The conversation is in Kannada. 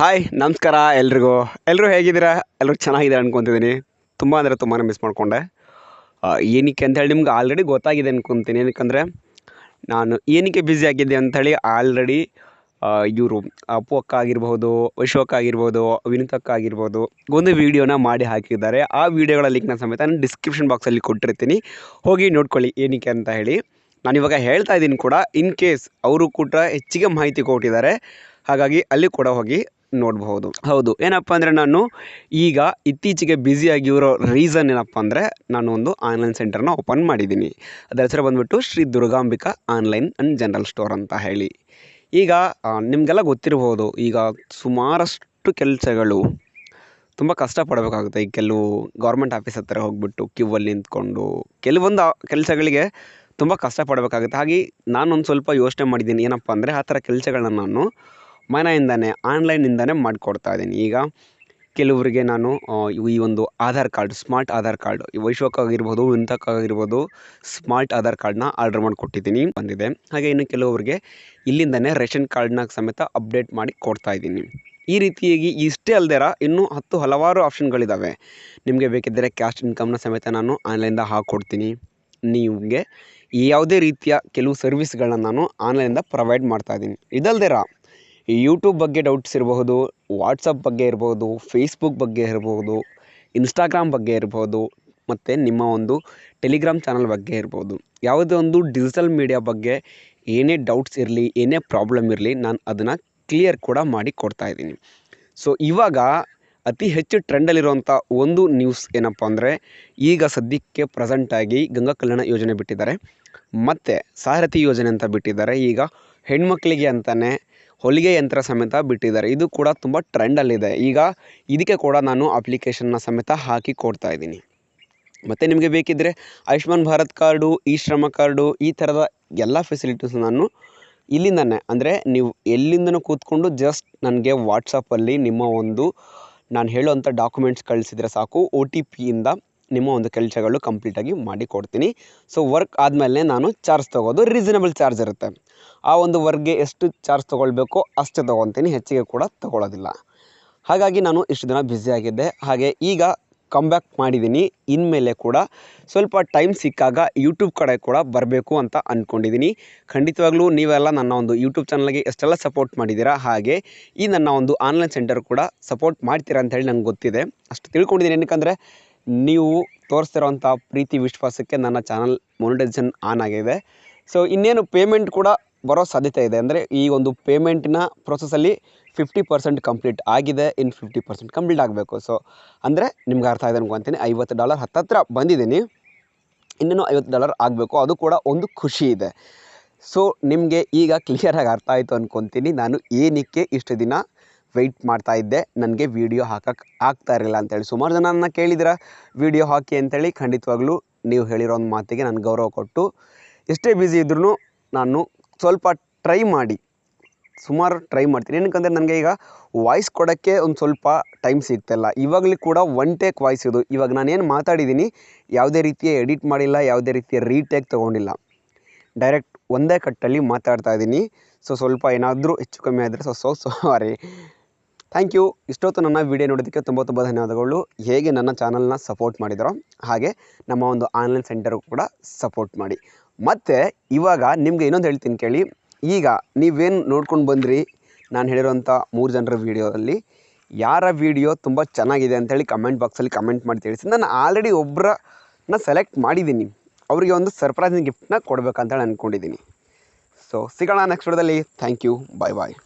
ಹಾಯ್ ನಮಸ್ಕಾರ ಎಲ್ಲರೂ ಹೇಗಿದ್ದೀರಾ? ಎಲ್ಲರೂ ಚೆನ್ನಾಗಿದ್ದೀರಾ ಅನ್ಕೊತಿದ್ದೀನಿ. ತುಂಬ ಅಂದರೆ ತುಂಬಾ ಮಿಸ್ ಮಾಡಿಕೊಂಡೆ. ಏನಕ್ಕೆ ಅಂತೇಳಿ ನಿಮ್ಗೆ ಆಲ್ರೆಡಿ ಗೊತ್ತಾಗಿದೆ ಅನ್ಕೊತೀನಿ. ಏನಕ್ಕಂದರೆ ನಾನು ಏನಕ್ಕೆ ಬ್ಯುಸಿ ಆಗಿದ್ದೆ ಅಂಥೇಳಿ ಆಲ್ರೆಡಿ ಇವರು ಅಪ್ಪು ಅಕ್ಕ ಆಗಿರ್ಬೋದು, ವೈಶು ಅಕ್ಕ ಆಗಿರ್ಬೋದು, ವಿನುತ್ ಅಕ್ಕ ಆಗಿರ್ಬೋದು ಒಂದು ವೀಡಿಯೋನ ಮಾಡಿ ಹಾಕಿದ್ದಾರೆ. ಆ ವೀಡಿಯೋಗಳ ಲಿಂಕ್ನ ಸಮೇತ ನಾನು ಡಿಸ್ಕ್ರಿಪ್ಷನ್ ಬಾಕ್ಸಲ್ಲಿ ಕೊಟ್ಟಿರ್ತೀನಿ, ಹೋಗಿ ನೋಡ್ಕೊಳ್ಳಿ ಏನಕ್ಕೆ ಅಂತ ಹೇಳಿ. ನಾನಿವಾಗ ಹೇಳ್ತಾ ಇದ್ದೀನಿ ಕೂಡ, ಇನ್ ಕೇಸ್ ಅವರು ಕೂಡ ಹೆಚ್ಚಿಗೆ ಮಾಹಿತಿ ಕೊಟ್ಟಿದ್ದಾರೆ, ಹಾಗಾಗಿ ಅಲ್ಲಿ ಕೂಡ ಹೋಗಿ ನೋಡಬಹುದು. ಹೌದು, ಏನಪ್ಪ ಅಂದರೆ ನಾನು ಈಗ ಇತ್ತೀಚೆಗೆ ಬ್ಯುಸಿಯಾಗಿರೋ ರೀಸನ್ ಏನಪ್ಪ ಅಂದರೆ, ನಾನು ಒಂದು ಆನ್ಲೈನ್ ಸೆಂಟರ್ನ ಓಪನ್ ಮಾಡಿದ್ದೀನಿ. ಅದರ ಹೆಸರು ಬಂದುಬಿಟ್ಟು Shri Durgambika online and general store ಅಂತ ಹೇಳಿ. ಈಗ ನಿಮಗೆಲ್ಲ ಗೊತ್ತಿರ್ಬೋದು, ಈಗ ಸುಮಾರಷ್ಟು ಕೆಲಸಗಳು ತುಂಬ ಕಷ್ಟಪಡಬೇಕಾಗುತ್ತೆ. ಈಗ ಕೆಲವು ಗೌರ್ಮೆಂಟ್ ಆಫೀಸ್ ಹತ್ತಿರ ಹೋಗ್ಬಿಟ್ಟು ಕ್ಯೂವಲ್ಲಿ ನಿಂತ್ಕೊಂಡು ಕೆಲವೊಂದು ಕೆಲಸಗಳಿಗೆ ತುಂಬ ಕಷ್ಟಪಡಬೇಕಾಗುತ್ತೆ. ಹಾಗೆ ನಾನೊಂದು ಸ್ವಲ್ಪ ಯೋಚನೆ ಮಾಡಿದ್ದೀನಿ, ಏನಪ್ಪ ಅಂದರೆ ಆ ಥರ ಕೆಲಸಗಳನ್ನ ನಾನು ಮನೆಯಿಂದನೇ ಆನ್ಲೈನಿಂದನೇ ಮಾಡಿಕೊಡ್ತಾ ಇದ್ದೀನಿ. ಈಗ ಕೆಲವರಿಗೆ ನಾನು ಈ ಒಂದು Aadhaar card, smart Aadhaar card, ವೈಶೋಕ್ ಆಗಿರ್ಬೋದು, ವಿನುತಕ್ ಆಗಿರ್ಬೋದು, ಸ್ಮಾರ್ಟ್ ಆಧಾರ್ ಕಾರ್ಡ್ನ ಆರ್ಡರ್ ಮಾಡಿಕೊಟ್ಟಿದ್ದೀನಿ, ಬಂದಿದೆ. ಹಾಗೆ ಇನ್ನು ಕೆಲವರಿಗೆ ಇಲ್ಲಿಂದನೇ ರೇಷನ್ ಕಾರ್ಡ್ನ ಸಮೇತ ಅಪ್ಡೇಟ್ ಮಾಡಿ ಕೊಡ್ತಾ ಇದ್ದೀನಿ. ಈ ರೀತಿಯಾಗಿ ಇಷ್ಟೇ ಅಲ್ದೇರ ಇನ್ನೂ ಹಲವಾರು ಆಪ್ಷನ್ಗಳಿದ್ದಾವೆ. ನಿಮಗೆ ಬೇಕಿದ್ದರೆ ಕ್ಯಾಶ್ ಇನ್ಕಮ್ನ ಸಮೇತ ನಾನು ಆನ್ಲೈನಿಂದ ಹಾಕ್ಕೊಡ್ತೀನಿ. ನಿಮಗೆ ಯಾವುದೇ ರೀತಿಯ ಕೆಲವು ಸರ್ವಿಸ್ಗಳನ್ನ ನಾನು ಆನ್ಲೈನಿಂದ ಪ್ರೊವೈಡ್ ಮಾಡ್ತಾ ಇದ್ದೀನಿ. ಇದಲ್ದೇರ ಯೂಟ್ಯೂಬ್ ಬಗ್ಗೆ ಡೌಟ್ಸ್ ಇರಬಹುದು, ವಾಟ್ಸಪ್ ಬಗ್ಗೆ ಇರ್ಬೋದು, ಫೇಸ್ಬುಕ್ ಬಗ್ಗೆ ಇರ್ಬೋದು, ಇನ್ಸ್ಟಾಗ್ರಾಮ್ ಬಗ್ಗೆ ಇರ್ಬೋದು, ಮತ್ತು ನಿಮ್ಮ ಒಂದು ಟೆಲಿಗ್ರಾಮ್ ಚಾನಲ್ ಬಗ್ಗೆ ಇರ್ಬೋದು, ಯಾವುದೇ ಒಂದು ಡಿಜಿಟಲ್ ಮೀಡಿಯಾ ಬಗ್ಗೆ ಏನೇ ಡೌಟ್ಸ್ ಇರಲಿ, ಏನೇ ಪ್ರಾಬ್ಲಮ್ ಇರಲಿ, ನಾನು ಅದನ್ನು ಕ್ಲಿಯರ್ ಕೂಡ ಮಾಡಿ ಕೊಡ್ತಾ ಇದ್ದೀನಿ. ಸೊ ಇವಾಗ ಅತಿ ಹೆಚ್ಚು ಟ್ರೆಂಡಲ್ಲಿರುವಂಥ ಒಂದು ನ್ಯೂಸ್ ಏನಪ್ಪ ಅಂದರೆ, ಈಗ ಸದ್ಯಕ್ಕೆ ಪ್ರೆಸೆಂಟಾಗಿ ಗಂಗಾ ಕಲ್ಯಾಣ ಯೋಜನೆ ಬಿಟ್ಟಿದ್ದಾರೆ, ಮತ್ತು ಸಾರಥಿ ಯೋಜನೆ ಅಂತ ಬಿಟ್ಟಿದ್ದಾರೆ. ಈಗ ಹೆಣ್ಮಕ್ಳಿಗೆ ಅಂತಲೇ ಹೊಲಿಗೆ ಯಂತ್ರ ಸಮೇತ ಬಿಟ್ಟಿದ್ದಾರೆ. ಇದು ಕೂಡ ತುಂಬ ಟ್ರೆಂಡಲ್ಲಿದೆ. ಈಗ ಇದಕ್ಕೆ ಕೂಡ ನಾನು ಅಪ್ಲಿಕೇಶನ್ನ ಸಮೇತ ಹಾಕಿ ಕೊಡ್ತಾ ಇದ್ದೀನಿ. ಮತ್ತು ನಿಮಗೆ ಬೇಕಿದ್ದರೆ ಆಯುಷ್ಮಾನ್ ಭಾರತ್ ಕಾರ್ಡು, ಈ ಶ್ರಮ ಕಾರ್ಡು, ಈ ಥರದ ಎಲ್ಲ ಫೆಸಿಲಿಟೀಸ್ ನಾನು ಇಲ್ಲಿಂದನೇ, ಅಂದರೆ ನೀವು ಎಲ್ಲಿಂದನೂ ಕೂತ್ಕೊಂಡು ಜಸ್ಟ್ ನನಗೆ ವಾಟ್ಸಪ್ಪಲ್ಲಿ ನಿಮ್ಮ ಒಂದು ನಾನು ಹೇಳುವಂಥ ಡಾಕ್ಯುಮೆಂಟ್ಸ್ ಕಳಿಸಿದರೆ ಸಾಕು, OTPಯಿಂದ ನಿಮ್ಮ ಒಂದು ಕೆಲಸಗಳು ಕಂಪ್ಲೀಟಾಗಿ ಮಾಡಿ ಕೊಡ್ತೀನಿ. ಸೊ ವರ್ಕ್ ಆದಮೇಲೆ ನಾನು ಚಾರ್ಜ್ ತೊಗೋದು ರೀಸನಬಲ್ ಚಾರ್ಜ್ ಇರುತ್ತೆ. ಆ ಒಂದು ವರ್ಕ್ಗೆ ಎಷ್ಟು ಚಾರ್ಜ್ ತೊಗೊಳ್ಬೇಕೋ ಅಷ್ಟೇ ತೊಗೊತೀನಿ, ಹೆಚ್ಚಿಗೆ ಕೂಡ ತೊಗೊಳ್ಳೋದಿಲ್ಲ. ಹಾಗಾಗಿ ನಾನು ಇಷ್ಟು ದಿನ ಬ್ಯುಸಿಯಾಗಿದ್ದೆ. ಹಾಗೆ ಈಗ ಕಮ್ಬ್ಯಾಕ್ ಮಾಡಿದ್ದೀನಿ. ಇನ್ಮೇಲೆ ಕೂಡ ಸ್ವಲ್ಪ ಟೈಮ್ ಸಿಕ್ಕಾಗ ಯೂಟ್ಯೂಬ್ ಕಡೆ ಕೂಡ ಬರಬೇಕು ಅಂತ ಅಂದ್ಕೊಂಡಿದ್ದೀನಿ. ಖಂಡಿತವಾಗ್ಲೂ ನೀವೆಲ್ಲ ನನ್ನ ಒಂದು ಯೂಟ್ಯೂಬ್ ಚಾನಲ್ಗೆ ಎಷ್ಟೆಲ್ಲ ಸಪೋರ್ಟ್ ಮಾಡಿದ್ದೀರಾ, ಹಾಗೆ ಈ ನನ್ನ ಒಂದು ಆನ್ಲೈನ್ ಸೆಂಟರ್ ಕೂಡ ಸಪೋರ್ಟ್ ಮಾಡ್ತೀರಾ ಅಂತೇಳಿ ನಂಗೆ ಗೊತ್ತಿದೆ, ಅಷ್ಟು ತಿಳ್ಕೊಂಡಿದ್ದೀನಿ. ಏನಕ್ಕಂದರೆ ನೀವು ತೋರಿಸ್ತಿರೋಂಥ ಪ್ರೀತಿ ವಿಶ್ವಾಸಕ್ಕೆ ನನ್ನ ಚಾನಲ್ ಮೊನಿಟೈಸೇಷನ್ ಆನ್ ಆಗಿದೆ. ಸೊ ಇನ್ನೇನು ಪೇಮೆಂಟ್ ಕೂಡ ಬರೋ ಸಾಧ್ಯತೆ ಇದೆ. ಅಂದರೆ ಈ ಒಂದು ಪೇಮೆಂಟಿನ ಪ್ರೊಸೆಸಲ್ಲಿ 50% ಕಂಪ್ಲೀಟ್ ಆಗಿದೆ, ಇನ್ನು 50% ಕಂಪ್ಲೀಟ್ ಆಗಬೇಕು. ಸೊ ಅಂದರೆ ನಿಮ್ಗೆ ಅರ್ಥ ಆಗಿದೆ ಅನ್ಕೊತೀನಿ. $50 ಹತ್ತತ್ರ ಬಂದಿದ್ದೀನಿ, ಇನ್ನೂ $50 ಆಗಬೇಕು. ಅದು ಕೂಡ ಒಂದು ಖುಷಿ ಇದೆ. ಸೊ ನಿಮಗೆ ಈಗ ಕ್ಲಿಯರಾಗಿ ಅರ್ಥ ಆಯಿತು ಅಂದ್ಕೊತೀನಿ, ನಾನು ಏನಕ್ಕೆ ಇಷ್ಟು ದಿನ ವೆಯ್ಟ್ ಮಾಡ್ತಾ ಇದ್ದೆ, ನನಗೆ ವೀಡಿಯೋ ಹಾಕಕ್ಕೆ ಆಗ್ತಾ ಇರಲಿಲ್ಲ ಅಂತೇಳಿ. ಸುಮಾರು ಜನ ನನ್ನ ಕೇಳಿದಿರ ವೀಡಿಯೋ ಹಾಕಿ ಅಂತೇಳಿ. ಖಂಡಿತವಾಗ್ಲೂ ನೀವು ಹೇಳಿರೋ ಒಂದು ಮಾತಿಗೆ ನಾನು ಗೌರವ ಕೊಟ್ಟು, ಎಷ್ಟೇ ಬ್ಯುಸಿ ಇದ್ರೂ ನಾನು ಸ್ವಲ್ಪ ಸುಮಾರು ಟ್ರೈ ಮಾಡ್ತೀನಿ. ಏನಕ್ಕಂದರೆ ನನಗೆ ಈಗ ವಾಯ್ಸ್ ಕೊಡೋಕ್ಕೆ ಒಂದು ಸ್ವಲ್ಪ ಟೈಮ್ ಸಿಗ್ತಾಯಿಲ್ಲ. ಇವಾಗಲೂ ಕೂಡ ಒನ್ ಟೇಕ್ ವಾಯ್ಸ್ ಇದು. ಇವಾಗ ನಾನೇನು ಮಾತಾಡಿದ್ದೀನಿ ಯಾವುದೇ ರೀತಿಯ ಎಡಿಟ್ ಮಾಡಿಲ್ಲ, ಯಾವುದೇ ರೀತಿಯ ರೀಟೇಕ್ ತೊಗೊಂಡಿಲ್ಲ, ಡೈರೆಕ್ಟ್ ಒಂದೇ ಕಟ್ಟಲ್ಲಿ ಮಾತಾಡ್ತಾ ಇದ್ದೀನಿ. ಸೊ ಸ್ವಲ್ಪ ಏನಾದರೂ ಹೆಚ್ಚು ಕಮ್ಮಿ ಆದರೆ ಸಾರಿ. Thank you. ಇಷ್ಟೊತ್ತು ನನ್ನ ವೀಡಿಯೋ ನೋಡೋದಕ್ಕೆ ತುಂಬ ಧನ್ಯವಾದಗಳು. ಹೇಗೆ ನನ್ನ ಚಾನಲ್ನ ಸಪೋರ್ಟ್ ಮಾಡಿದರೋ ಹಾಗೆ ನಮ್ಮ ಒಂದು ಆನ್ಲೈನ್ ಸೆಂಟರ್ ಕೂಡ ಸಪೋರ್ಟ್ ಮಾಡಿ. ಮತ್ತು ಇವಾಗ ನಿಮಗೆ ಇನ್ನೊಂದು ಹೇಳ್ತೀನಿ ಕೇಳಿ. ಈಗ ನೀವೇನು ನೋಡ್ಕೊಂಡು ಬಂದ್ರಿ ನಾನು ಹೇಳಿರೋಂಥ 3 ಜನರ ವೀಡಿಯೋದಲ್ಲಿ ಯಾರ ವೀಡಿಯೋ ತುಂಬ ಚೆನ್ನಾಗಿದೆ ಅಂಥೇಳಿ ಕಮೆಂಟ್ ಬಾಕ್ಸಲ್ಲಿ ಕಮೆಂಟ್ ಮಾಡಿ ತಿಳಿಸಿ. ನಾನು ಆಲ್ರೆಡಿ ಒಬ್ಬರನ್ನ ಸೆಲೆಕ್ಟ್ ಮಾಡಿದ್ದೀನಿ, ಅವರಿಗೆ ಒಂದು ಸರ್ಪ್ರೈಸಿಂಗ್ ಗಿಫ್ಟನ್ನ ಕೊಡಬೇಕಂತೇಳಿ ಅಂದ್ಕೊಂಡಿದ್ದೀನಿ. ಸೊ ಸಿಗೋಣ ನೆಕ್ಸ್ಟ್ ವಿಡಿಯೋದಲ್ಲಿ. Thank you. ಬಾಯ್.